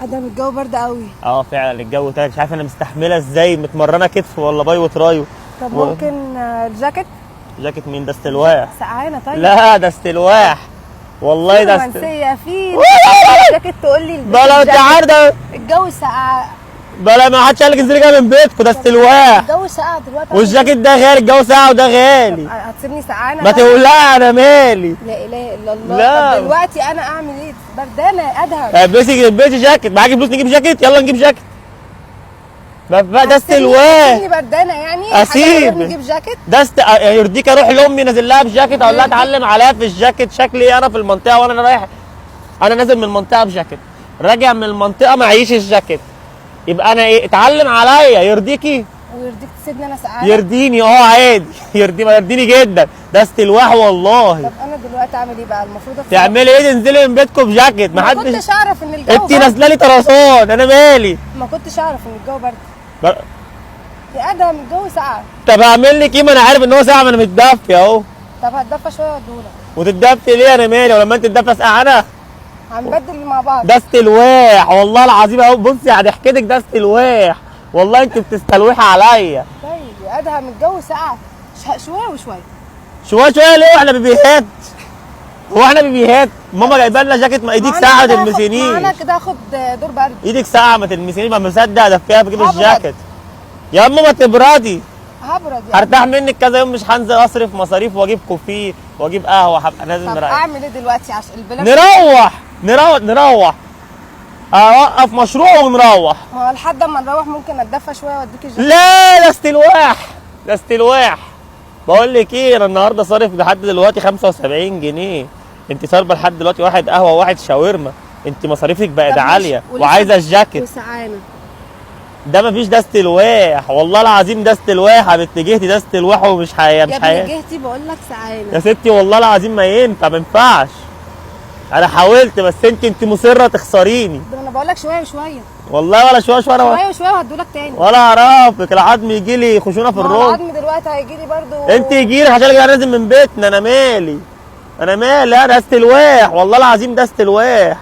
ادم الجو برد قوي. فعلا الجو تلج، مش عارف انا مستحمله ازاي، متمرنه كتف ولا باي وترايو. طب ممكن الجاكيت؟ جاكيت مين؟ ده استلواح. سقعانه طيب. لا ده استلواح والله، ده رومانسيه في جاكيت تقول لي بلا انت عارفه الجو سقع. بلا ما حدش قال لك انزلي جايه من بيتكم، ده استلواح. الجو سقع دلوقتي والجاكيت ده غالي، الجو ساقع وده غالي. هتسيبني سقعانه؟ ما تقولها انا مالي. لا اله الا الله. لا. طب دلوقتي انا اعمل ايه؟ بردانه ادهم. البسي جاكيت، معاكي فلوس نجيب جاكيت؟ يلا نجيب جاكيت. ده استلواح. هتسيبني بردانه يعني؟ اسيب نجيب جاكيت؟ ده يرضيك اروح لامي نازل لها بجاكيت، اقول لها اتعلم عليها في الجاكيت؟ شكلي ايه انا في المنطقه وانا رايح؟ انا نازل من المنطقه بجاكيت، راجع من المنطقه معيش الجاكيت، يبقى انا ايه؟ اتعلم عليا. يرضيكي؟ ويرضيك تسيبني انا سقعانه؟ يرضيني عادي. يرضيني جدا، ده استلواح والله. طب انا دلوقتي اعمل ايه بقى؟ المفروض تعملي ايه؟ تنزلي من بيتكم بجاكيت؟ ما كنتش اعرف ان الجو انت نازله لي طرزان، انا مالي؟ ما كنتش اعرف ان الجو برد يا ادهم. الجو سقع. طب اعمل لك ايه؟ ما انا عارف ان هو ساعه، ما انا متدفي اهو. طب هتدفى شويه وادولك. وتتدفي ليه؟ انا مالي؟ ولما انت تدفي اسقع هنبدل مع بعض. ده استلواح والله العظيم اهو. بصي هضحكتك، ده استلواح والله، انت بتستلوحي عليا. طيب يا ادهم الجو سقع شويه وشويه. شويه ليه؟ واحنا بيبيهات؟ هو احنا بيبيهات؟ ماما جايبه لنا جاكيت، ما ايديك ساعه ما تلمسينيش. انا كده اخد دور برد. ايدك ساعه ما تلمسينيش، ما مصدق ادفيها بجيب الجاكيت. يا اما ما تبردي. هبرد يعني. هرتاح منك كذا يوم، مش هنزل اصرف مصاريف واجيب كوفيه واجيب قهوه، هبقى لازم طب نريح. اعمل ايه دلوقتي عشان البلاد؟ نروح اوقف مشروع ونروح. ما هو لحد اما نروح ممكن اتدفى شويه واديك الجاكيت. لا ده استلواح. بقول لك ايه، انا النهارده صارف لحد دلوقتي 75 جنيه. انت صارفه لحد دلوقتي واحد قهوه وواحد شاورما، انت مصاريفك بقت عاليه وعايزه الجاكيت وسقعانه. ده مفيش، ده استلواح والله العظيم، ده استلواح يا بنت جهتي، ده استلواح ومش مش يا بنت جهتي بقول لك سقعانه يا ستي والله العظيم ما ينفعش. انا حاولت بس انت مصره تخسريني. ده انا بقول لك شويه وشويه والله، ولا شويه شويه وشويه وهدولك تاني. ولا اعرفك العظم يجي لي خشونه في الروح. العظم دلوقتي هيجي لي برده. انت يجي لي عشان انا نازل من بيتنا، انا مالي؟ ده استلواح والله العظيم، ده استلواح.